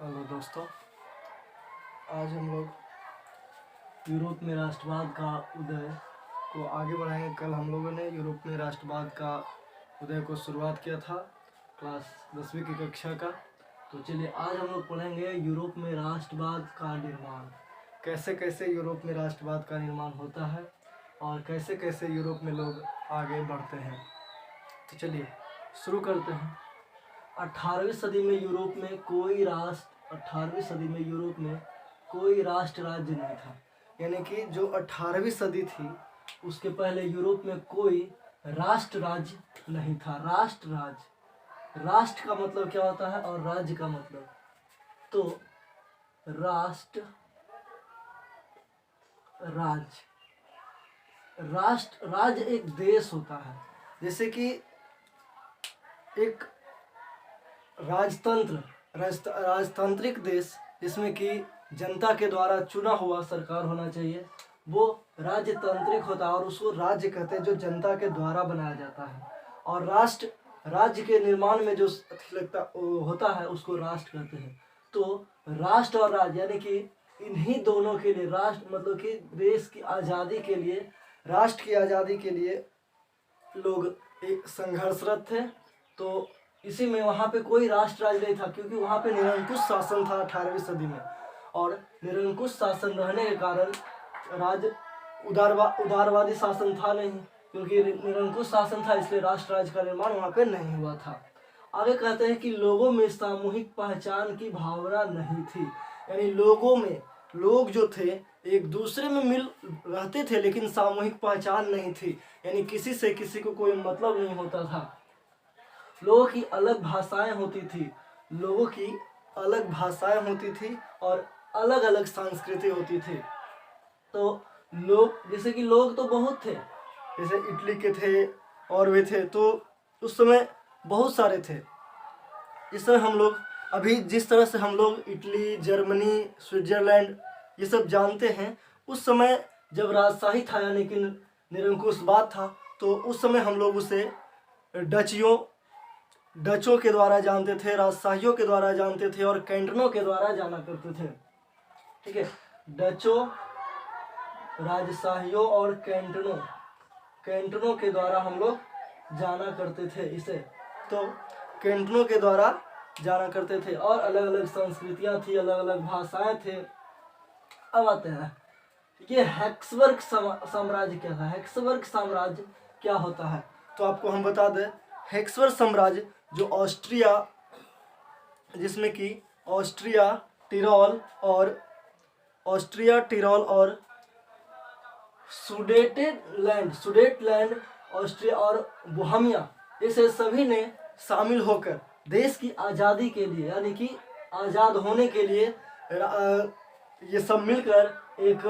Hello दोस्तों, आज हम लोग यूरोप में राष्ट्रवाद का उदय को आगे बढ़ाएंगे। कल हम लोगों ने यूरोप में राष्ट्रवाद का उदय को शुरुआत किया था क्लास 10वीं की कक्षा का। तो चलिए आज हम लोग पढ़ेंगे यूरोप में राष्ट्रवाद का निर्माण, कैसे कैसे यूरोप में राष्ट्रवाद का निर्माण होता है और कैसे कैसे यूरोप में लोग आगे बढ़ते हैं। तो चलिए शुरू करते हैं। 18वीं सदी में यूरोप में कोई राष्ट्र राज्य नहीं था। यानी कि जो 18वीं सदी थी उसके पहले यूरोप में कोई राष्ट्र राज्य नहीं था। राष्ट्र का मतलब क्या होता है और राज्य का मतलब, तो राष्ट्र राज्य एक देश होता है। जैसे कि एक राजतांत्रिक देश जिसमें कि जनता के द्वारा चुना हुआ सरकार होना चाहिए, वो राजतांत्रिक होता है और उसको राज्य कहते हैं, जो जनता के द्वारा बनाया जाता है। और राज्य के निर्माण में जो होता है उसको राष्ट्र कहते हैं। तो राष्ट्र और राज्य यानी कि इन्हीं दोनों के लिए, राष्ट्र मतलब कि देश की आज़ादी के लिए, राष्ट्र की आज़ादी के लिए लोग एक संघर्षरत थे। तो इसी में वहाँ पे कोई राष्ट्र राज्य नहीं था, क्योंकि वहाँ पे निरंकुश शासन था 18वीं सदी में। और निरंकुश शासन रहने के कारण राज्य उदारवादी शासन था नहीं, क्योंकि निरंकुश शासन था, इसलिए राष्ट्र राज्य का निर्माण वहाँ पे नहीं हुआ था। आगे कहते हैं कि लोगों में सामूहिक पहचान की भावना नहीं थी। यानी लोग जो थे एक दूसरे में मिल रहते थे, लेकिन सामूहिक पहचान नहीं थी। यानी किसी से किसी को कोई मतलब नहीं होता था। लोगों की अलग भाषाएं होती थी और अलग अलग संस्कृति होती थी। तो जैसे कि लोग तो बहुत थे, जैसे इटली के थे और वे थे, तो उस समय बहुत सारे थे। इस समय हम लोग अभी जिस तरह से हम लोग इटली, जर्मनी, स्विट्जरलैंड ये सब जानते हैं, उस समय जब राजशाही था यानी कि निरंकुशवाद था, तो उस समय हम लोग उसे डचों के द्वारा जानते थे, राजशाहियों के द्वारा जानते थे और कैंटनों के द्वारा जाना करते थे। ठीक है, डचों, राजशाहियों और कैंटनों के द्वारा हम लोग जाना करते थे इसे। तो कैंटनों के द्वारा जाना करते थे और अलग अलग संस्कृतियां थी, अलग अलग भाषाएं थे। अब आते हैं, ये हैब्सबर्ग साम्राज्य क्या था। हैब्सबर्ग साम्राज्य क्या होता है, तो आपको हम बता दें, हैब्सबर्ग साम्राज्य जो जिसमें कि ऑस्ट्रिया, टिरोल और सुडेटलैंड, ऑस्ट्रिया और बोहेमिया, इसे सभी ने शामिल होकर देश की आज़ादी के लिए, यानी कि आज़ाद होने के लिए ये सब मिलकर एक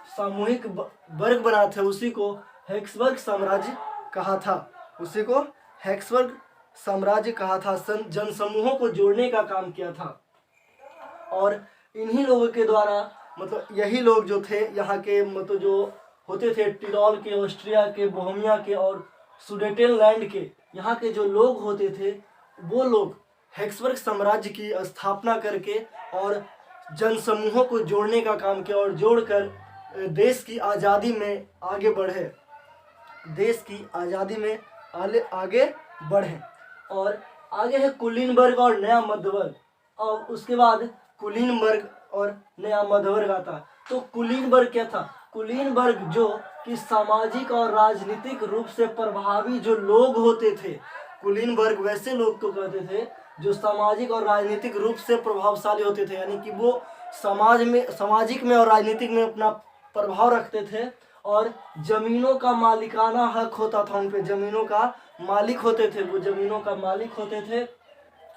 सामूहिक वर्ग बनाए थे। उसी को हैब्सबर्ग साम्राज्य कहा था। जनसमूहों को जोड़ने का काम किया था। और इन्हीं लोगों के द्वारा, मतलब यही लोग जो थे यहाँ के, मतलब जो होते थे टिरोल के, ऑस्ट्रिया के, बोहेमिया के और सुडेटलैंड के, यहाँ के जो लोग होते थे, वो लोग हैब्सबर्ग साम्राज्य की स्थापना करके और जनसमूहों को जोड़ने का काम किया और जोड़कर देश की आज़ादी में आगे बढ़े। और आगे है कुलीनबर्ग और नया मध्यवर्ग, और उसके बाद कुलीनबर्ग और नया मध्यवर्ग आता है। तो कुलीनबर्ग क्या था? कुलीनबर्ग जो कि सामाजिक और राजनीतिक रूप से प्रभावी जो लोग होते थे, कुलीनबर्ग वैसे लोग को कहते थे जो सामाजिक और राजनीतिक रूप से प्रभावशाली होते थे, यानी कि वो सामाजिक में और राजनीतिक में अपना प्रभाव रखते थे और जमीनों का मालिकाना हक होता था उन पे, जमीनों का मालिक होते थे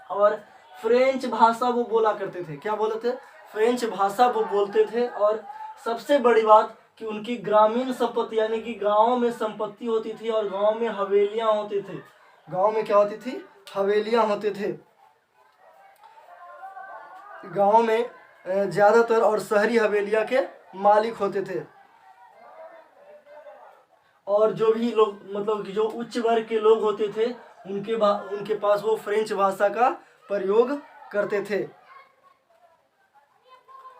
और फ्रेंच भाषा वो बोला करते थे। क्या बोलते थे? फ्रेंच भाषा वो बोलते थे। और सबसे बड़ी बात कि उनकी ग्रामीण संपत्ति, यानी कि गाँव में संपत्ति होती थी और गाँव में हवेलियां होती थी। गाँव में क्या होती थी? हवेलियां होते थे। गाँव में ज्यादातर और शहरी हवेलियां के मालिक होते थे। और जो भी लोग, मतलब जो उच्च वर्ग के लोग होते थे, उनके पास वो फ्रेंच भाषा का प्रयोग करते थे।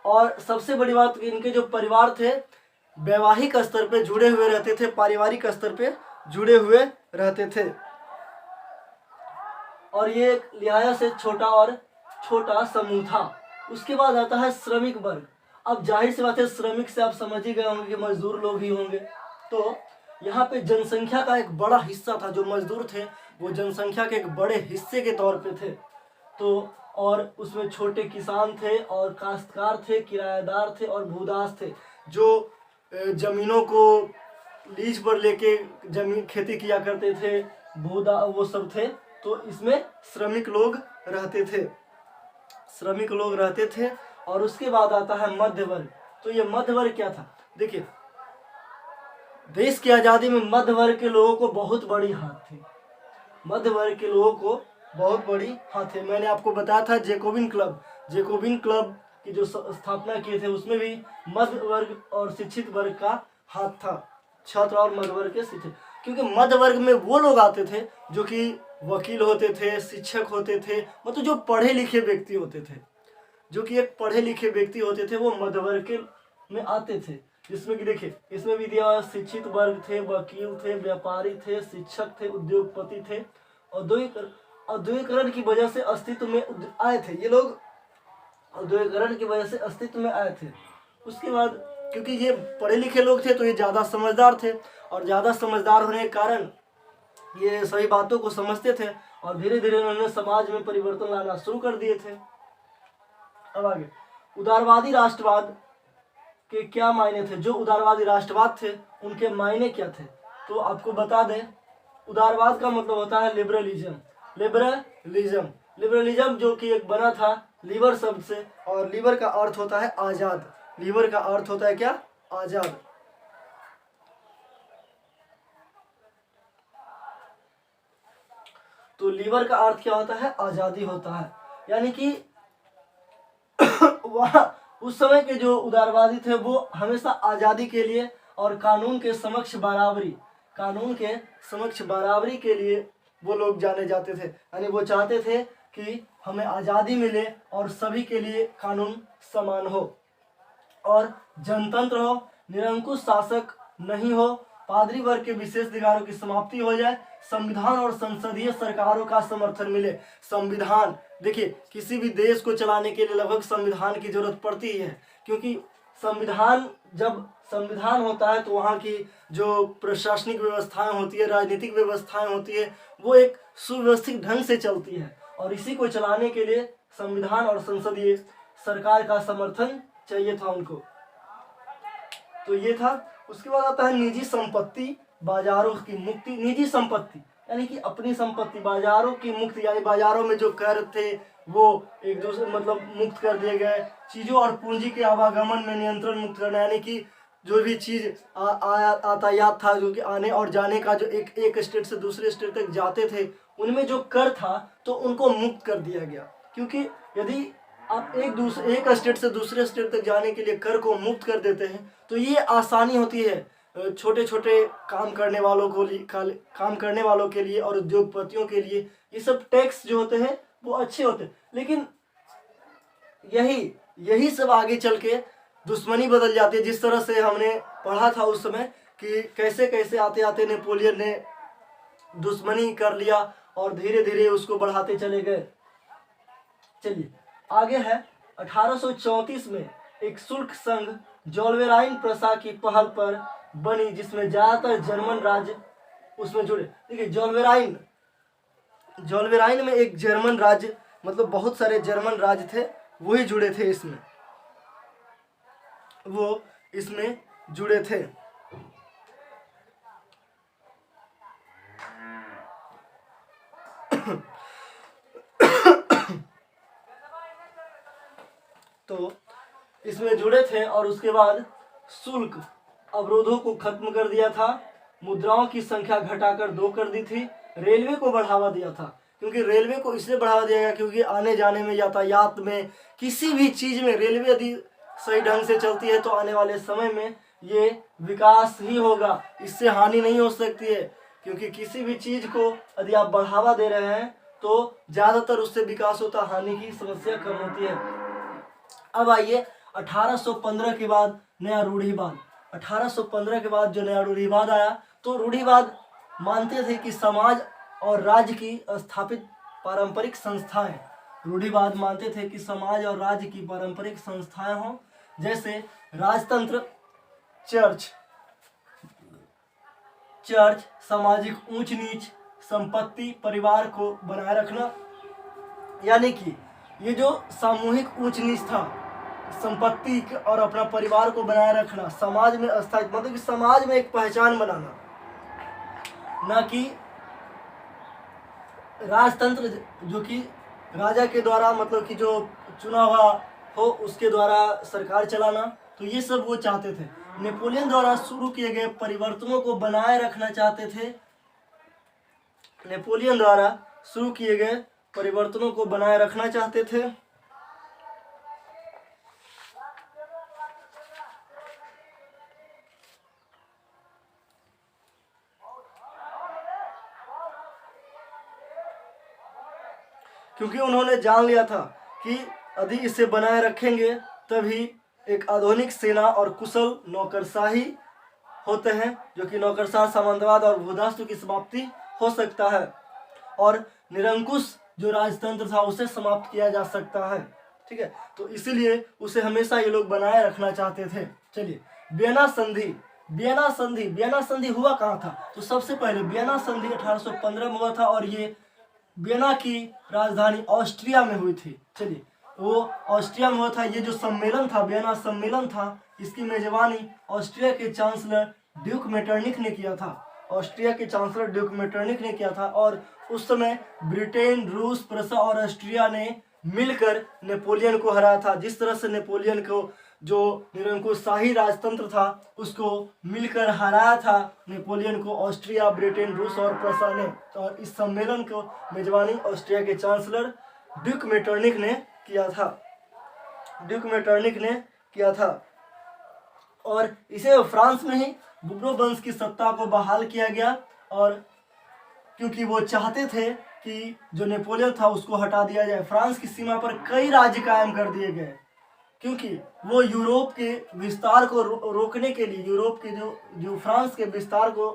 और सबसे बड़ी बात कि इनके जो परिवार थे वैवाहिक स्तर पे जुड़े हुए रहते थे, पारिवारिक स्तर पे जुड़े हुए रहते थे। और ये एक लिहाजा से छोटा समूह था। उसके बाद आता है श्रमिक वर्ग। अब जाहिर सी बात है, श्रमिक से आप समझ ही गए होंगे कि मजदूर लोग ही होंगे। तो यहाँ पे जनसंख्या का एक बड़ा हिस्सा था, जो मजदूर थे वो जनसंख्या के एक बड़े हिस्से के तौर पे थे। तो और उसमें छोटे किसान थे और काश्तकार थे, किराएदार थे और भूदास थे, जो जमीनों को लीज पर लेके जमीन खेती किया करते थे, भूदा वो सब थे। तो इसमें श्रमिक लोग रहते थे। और उसके बाद आता है मध्य वर्ग। तो ये मध्य वर्ग क्या था? देखिए, देश की आज़ादी में मध्य वर्ग के लोगों को बहुत बड़ी हाथ थी। मध्य वर्ग के लोगों को बहुत बड़ी हाथ है। मैंने आपको बताया था जैकोबिन क्लब की जो स्थापना किए थे, उसमें भी मध्य वर्ग और शिक्षित वर्ग का हाथ था, छात्र और मध्य वर्ग के शिक्षित। क्योंकि मध्य वर्ग में वो लोग आते थे जो कि वकील होते थे, शिक्षक होते थे, मतलब जो पढ़े लिखे व्यक्ति होते थे, वो मध्य वर्ग के में आते थे। जिसमें कि देखिए, इसमें भी दिया शिक्षित वर्ग थे, वकील थे, व्यापारी थे, शिक्षक थे, उद्योगपति थे। औद्योगिकरण की वजह से अस्तित्व में आए थे ये लोग, औद्योगिकरण की वजह से अस्तित्व में आए थे। उसके बाद क्योंकि ये पढ़े लिखे लोग थे तो ये ज़्यादा समझदार थे, और ज़्यादा समझदार होने के कारण ये सभी बातों को समझते थे, और धीरे धीरे उन्होंने समाज में परिवर्तन लाना शुरू कर दिए थे। अब आगे, उदारवादी राष्ट्रवाद के क्या मायने थे? जो उदारवादी राष्ट्रवाद थे उनके मायने क्या थे? तो आपको बता दें, उदारवाद का मतलब होता है लिबरलिज्म, जो कि एक बना था लीवर शब्द से, और लीवर का अर्थ होता है आजाद। लीवर का अर्थ होता है क्या? आजाद। तो लीवर का अर्थ क्या होता है? आजादी होता है। यानी कि वह उस समय के जो उदारवादी थे वो हमेशा आजादी के लिए और कानून के समक्ष बराबरी के लिए वो लोग जाने जाते थे। यानी वो चाहते थे कि हमें आज़ादी मिले और सभी के लिए कानून समान हो, और जनतंत्र हो, निरंकुश शासक नहीं हो, पादरी वर्ग के विशेष अधिकारों की समाप्ति हो जाए, संविधान और संसदीय सरकारों का समर्थन मिले। संविधान, देखिए, किसी भी देश को चलाने के लिए लगभग संविधान की जरूरत पड़ती है, क्योंकि जब संविधान होता है तो वहाँ की जो प्रशासनिक व्यवस्थाएं होती है, राजनीतिक व्यवस्थाएं होती है, वो एक सुव्यवस्थित ढंग से चलती है, और इसी को चलाने के लिए संविधान और संसदीय सरकार का समर्थन चाहिए था उनको। तो ये था। उसके बाद आता है निजी संपत्ति बाजारों की मुक्ति। निजी संपत्ति यानी कि अपनी संपत्ति, बाजारों की मुक्ति, यानी बाजारों में जो कर थे वो एक दूसरे मुक्त कर दिए गए। चीजों और पूंजी के आवागमन में नियंत्रण मुक्त करना, यानी कि जो भी चीज यातायात था, जो कि आने और जाने का, जो एक स्टेट से दूसरे स्टेट तक जाते थे, उनमें जो कर था तो उनको मुक्त कर दिया गया। क्योंकि यदि आप एक स्टेट से दूसरे स्टेट तक जाने के लिए कर को मुक्त कर देते हैं तो ये आसानी होती है छोटे छोटे काम करने वालों के लिए और उद्योगपतियों के लिए। ये सब टैक्स जो होते हैं वो अच्छे होते हैं, लेकिन यही सब आगे चल के दुश्मनी बदल जाती है। जिस तरह से हमने पढ़ा था उस समय कि कैसे कैसे आते आते नेपोलियन ने दुश्मनी कर लिया और धीरे धीरे उसको बढ़ाते चले गए। चलिए आगे है। 1834 में एक शुल्क संघ जोल्वेराइन प्रसा की पहल पर बनी, जिसमें ज्यादातर जर्मन राज्य उसमें जुड़े। देखिए, जोल्वेराइन में एक जर्मन राज्य, बहुत सारे जर्मन राज्य थे, वही जुड़े थे इसमें, वो इसमें जुड़े थे। तो इसमें जुड़े थे और उसके बाद शुल्क अवरोधों को खत्म कर दिया था, मुद्राओं की संख्या घटाकर 2 कर दी थी, रेलवे को बढ़ावा दिया था। क्योंकि रेलवे को इसलिए बढ़ावा दिया गया क्योंकि आने जाने में, यातायात में, किसी भी चीज में रेलवे यदि सही ढंग से चलती है तो आने वाले समय में ये विकास ही होगा, इससे हानि नहीं हो सकती है। क्योंकि किसी भी चीज को यदि आप बढ़ावा दे रहे हैं तो ज्यादातर उससे विकास होता, हानि की समस्या कम होती है। अब आइए 1815 के बाद नया रूढ़िवाद, 1815 के बाद जो नया रूढ़िवाद आया, तो रूढ़िवाद मानते थे कि समाज और राज्य की स्थापित पारंपरिक संस्थाएं, रूढ़िवाद मानते थे कि समाज और राज्य की पारंपरिक संस्थाएं हों, जैसे राजतंत्र, चर्च, सामाजिक ऊंच नीच, संपत्ति, परिवार को बनाए रखना। यानी कि ये जो सामूहिक ऊंच नीच था, संपत्ति और अपना परिवार को बनाए रखना, समाज में स्थायित्व, मतलब कि समाज में एक पहचान बनाना, ना कि राजतंत्र जो कि राजा के द्वारा, मतलब कि जो चुना हुआ हो उसके द्वारा सरकार चलाना। तो ये सब वो चाहते थे। नेपोलियन द्वारा शुरू किए गए परिवर्तनों को बनाए रखना चाहते थे। नेपोलियन द्वारा शुरू किए गए परिवर्तनों को बनाए रखना चाहते थे। क्योंकि उन्होंने जान लिया था कि यदि इसे बनाए रखेंगे तभी एक आधुनिक सेना और कुशल नौकरशाही होते हैं, जो कि नौकरशाह, सामंतवाद और भूदासत्व की समाप्ति हो सकता है और निरंकुश जो राजतंत्र था उसे समाप्त किया जा सकता है। ठीक है, तो इसीलिए उसे हमेशा ये लोग बनाए रखना चाहते थे। चलिए, वियना संधि हुआ कहाँ था? तो सबसे पहले वियना संधि 1815 में हुआ था और ये वियना की राजधानी ऑस्ट्रिया में हुई थी। चलिए, वो ऑस्ट्रिया में हुआ था। ये जो सम्मेलन था, वियना सम्मेलन था, इसकी मेजबानी ऑस्ट्रिया के चांसलर ड्यूक मेटरनिख ने किया था। ऑस्ट्रिया के चांसलर ड्यूक मेटरनिख ने किया था और उस समय ब्रिटेन, रूस, प्रसा और ऑस्ट्रिया ने मिलकर नेपोलियन को हराया था। जिस तरह से नेपोलियन को जो निरंकुश शाही राजतंत्र था उसको मिलकर हराया था नेपोलियन को ऑस्ट्रिया, ब्रिटेन, रूस और प्रसा ने। और इस सम्मेलन को मेजबानी ऑस्ट्रिया के चांसलर ड्यूक मेटरनिख ने किया था। और इसे फ्रांस में ही बूर्बोन वंश की सत्ता को बहाल किया गया, और क्योंकि वो चाहते थे कि जो नेपोलियन था उसको हटा दिया जाए। फ्रांस की सीमा पर कई राज्य कायम कर दिए गए, क्योंकि वो यूरोप के विस्तार को रोकने के लिए, यूरोप के जो फ्रांस के विस्तार को,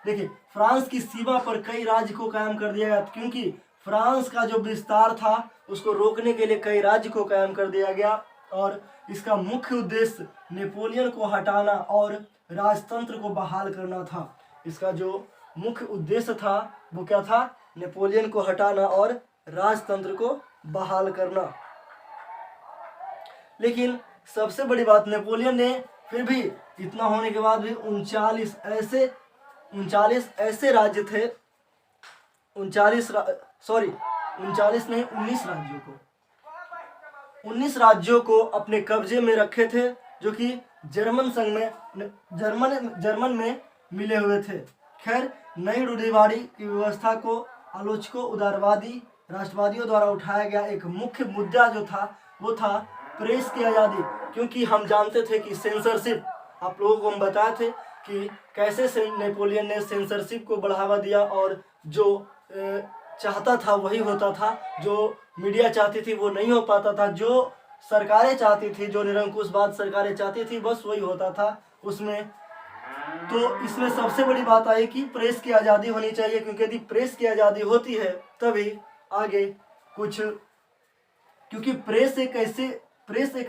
देखिए, फ्रांस की सीमा पर कई राज्य को कायम कर दिया गया, क्योंकि फ्रांस का जो विस्तार था उसको रोकने के लिए कई राज्य को कायम कर दिया गया। और इसका मुख्य उद्देश्य नेपोलियन को हटाना और राजतंत्र को बहाल करना था। इसका जो मुख्य उद्देश्य था वो क्या था? नेपोलियन को हटाना और राजतंत्र को बहाल करना। लेकिन सबसे बड़ी बात, नेपोलियन ने फिर भी इतना होने के बाद भी 39 ऐसे राज्य थे, 19 राज्यों को अपने कब्जे में रखे थे, जो कि जर्मन में मिले हुए थे। खैर, नई रूढ़िवादी की व्यवस्था को आलोचकों, उदारवादी, राष्ट्रवादियों द्वारा उठाया गया एक मुख्य मुद्दा जो था वो था प्रेस की आज़ादी। क्योंकि हम जानते थे कि सेंसरशिप, आप लोगों को हम बताए थे कि कैसे नेपोलियन ने सेंसरशिप को बढ़ावा दिया और जो चाहता था वही होता था, जो मीडिया चाहती थी वो नहीं हो पाता था, जो सरकारें चाहती थी, जो निरंकुशवाद सरकारें चाहती थी बस वही होता था उसमें। तो इसमें सबसे बड़ी बात आई कि प्रेस की आज़ादी होनी चाहिए, क्योंकि यदि प्रेस की आज़ादी होती है तभी आगे कुछ, क्योंकि प्रेस एक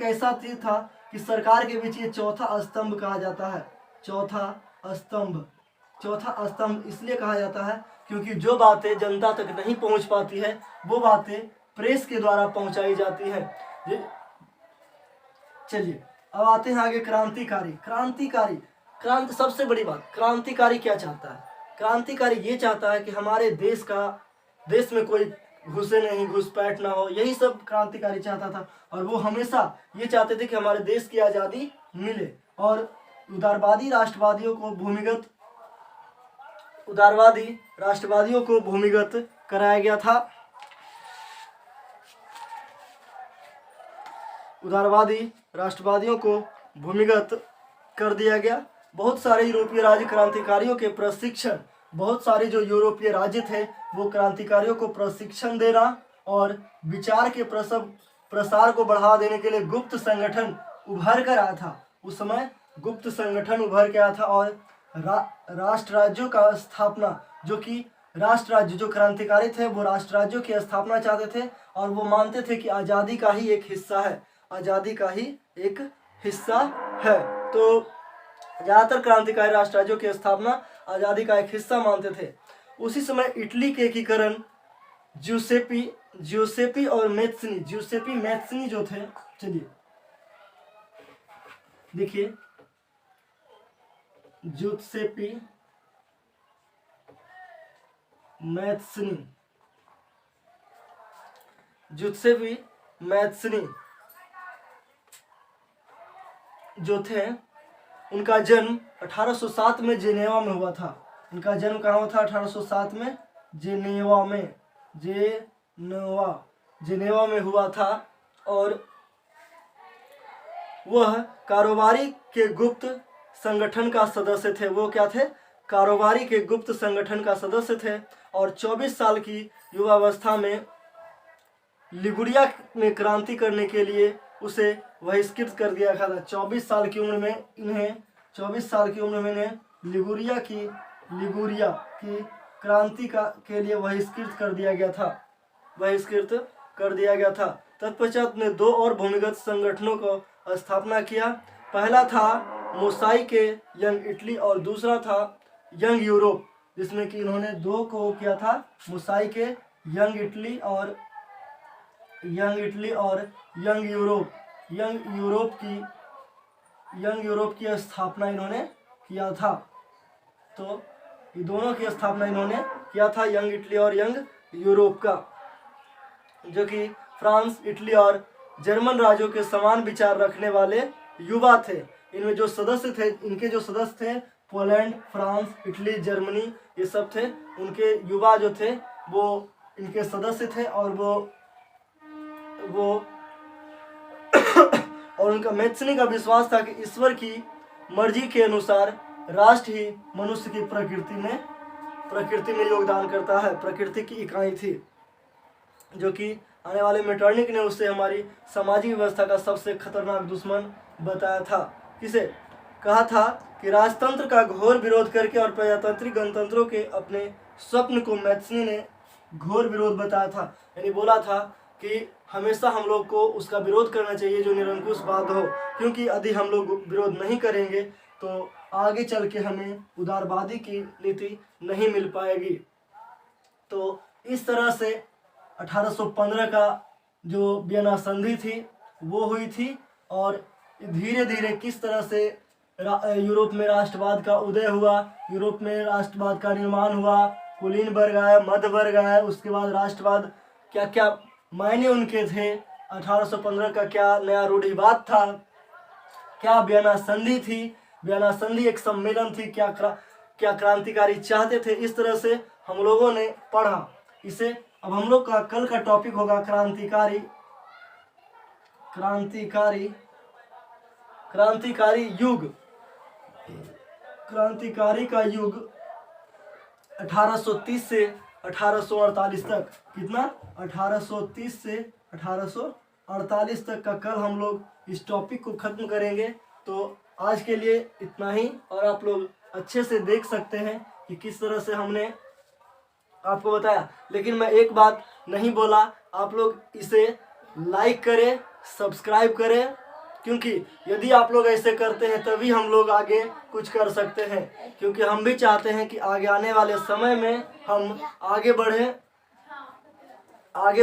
ऐसा चीज था कि सरकार के बीच ये चौथा स्तंभ कहा जाता है। चौथा स्तंभ इसलिए कहा जाता है क्योंकि जो बातें जनता तक नहीं पहुंच पाती है वो बातें प्रेस के द्वारा पहुंचाई जाती है। चलिए, अब आते हैं आगे। क्रांतिकारी सबसे बड़ी बात, क्रांतिकारी क्या चाहता है? क्रांतिकारी ये चाहता है कि हमारे देश में कोई घुसे नहीं, घुसपैठ ना हो, यही सब क्रांतिकारी चाहता था। और वो हमेशा ये चाहते थे कि हमारे देश की आज़ादी मिले। और उदारवादी राष्ट्रवादियों को भूमिगत कराया गया था। उदारवादी राष्ट्रवादियों को भूमिगत कर दिया गया। बहुत सारे यूरोपीय राज्य क्रांतिकारियों के प्रशिक्षण, बहुत सारे जो यूरोपीय राज्य थे वो क्रांतिकारियों को प्रशिक्षण देना और विचार के प्रसार को बढ़ावा देने के लिए गुप्त संगठन उभर कर आया था, उस समय गुप्त संगठन उभर के आया था और राष्ट्र राज्यों का स्थापना, जो कि राष्ट्र राज्य जो क्रांतिकारी थे वो राष्ट्र राज्यों की स्थापना चाहते थे और वो मानते थे कि आज़ादी का ही एक हिस्सा है, आज़ादी का ही एक हिस्सा है। तो ज़्यादातर क्रांतिकारी राष्ट्र राज्यों की स्थापना आज़ादी का एक हिस्सा मानते थे। उसी समय इटली के एकीकरण ज्यूसेपी और मैत्सनी जो थे, चलिए देखिए, ज्यूसेपी मैत्सनी जो थे, उनका जन्म 1807 में जेनेवा में हुआ था। उनका जन्म कहाँ हुआ था? 1807 में जेनेवा में हुआ था और वह कारोबारी के गुप्त संगठन का सदस्य थे। वो क्या थे? कारोबारी के गुप्त संगठन का सदस्य थे और 24 साल की युवावस्था में लिगुरिया में क्रांति करने के लिए उसे बहिष्कृत कर दिया गया था। 24 साल की उम्र में इन्हें लिगुरिया की क्रांति के लिए बहिष्कृत कर दिया गया था। तत्पश्चात ने 2 और भूमिगत संगठनों को स्थापना किया। पहला था मोसाई के यंग इटली और दूसरा था यंग यूरोप, जिसमें कि इन्होंने 2 को किया था, मोसाई के यंग इटली और यंग यूरोप की स्थापना इन्होंने किया था। तो ये दोनों की स्थापना इन्होंने किया था, यंग इटली और यंग यूरोप का, जो कि फ्रांस, इटली और जर्मन राज्यों के समान विचार रखने वाले युवा थे। इनमें जो सदस्य थे, इनके जो सदस्य थे, पोलैंड, फ्रांस, इटली, जर्मनी, ये सब थे। उनके युवा जो थे वो इनके सदस्य थे और वो और उनका मैत्सनी का विश्वास था कि ईश्वर की मर्जी के अनुसार राष्ट्र ही मनुष्य की प्रकृति में योगदान करता है। प्रकृति की इकाई थी, जो कि आने वाले मेटरनिक ने उसे हमारी सामाजिक व्यवस्था का सबसे खतरनाक दुश्मन बताया था। किसे कहा था कि राजतंत्र का घोर विरोध करके और प्रजातांत्रिक गणतंत्रों के अपने स्वप्न को मैत्सनी ने घोर विरोध बताया था। यानी बोला था कि हमेशा हम लोग को उसका विरोध करना चाहिए जो निरंकुशवाद हो, क्योंकि यदि हम लोग विरोध नहीं करेंगे तो आगे चल के हमें उदारवादी की नीति नहीं मिल पाएगी। तो इस तरह से 1815 का जो वियना संधि थी वो हुई थी और धीरे धीरे किस तरह से यूरोप में राष्ट्रवाद का उदय हुआ, यूरोप में राष्ट्रवाद का निर्माण हुआ, कुलीन वर्ग आया, मध्य वर्ग आया, उसके बाद राष्ट्रवाद क्या क्या मायने उनके थे, 1815 का क्या नया रूढ़िवाद था, क्या वियना संधि थी, वियना संधि एक सम्मेलन थी, क्या क्रांतिकारी चाहते थे। इस तरह से हम लोगों ने पढ़ा इसे। अब हम लोग का कल का टॉपिक होगा क्रांतिकारी युग। क्रांतिकारी का युग 1830 से 1848 तक, कितना? 1830 से 1848 तक का कल हम लोग इस टॉपिक को खत्म करेंगे। तो आज के लिए इतना ही, और आप लोग अच्छे से देख सकते हैं कि किस तरह से हमने आपको बताया। लेकिन मैं एक बात नहीं बोला, आप लोग इसे लाइक करें, सब्सक्राइब करें, क्योंकि यदि आप लोग ऐसे करते हैं तभी हम लोग आगे कुछ कर सकते हैं, क्योंकि हम भी चाहते हैं कि आगे आने वाले समय में हम आगे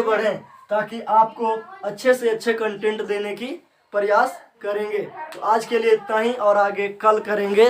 बढ़ें ताकि आपको अच्छे से अच्छे कंटेंट देने की प्रयास करेंगे। तो आज के लिए इतना ही और आगे कल करेंगे।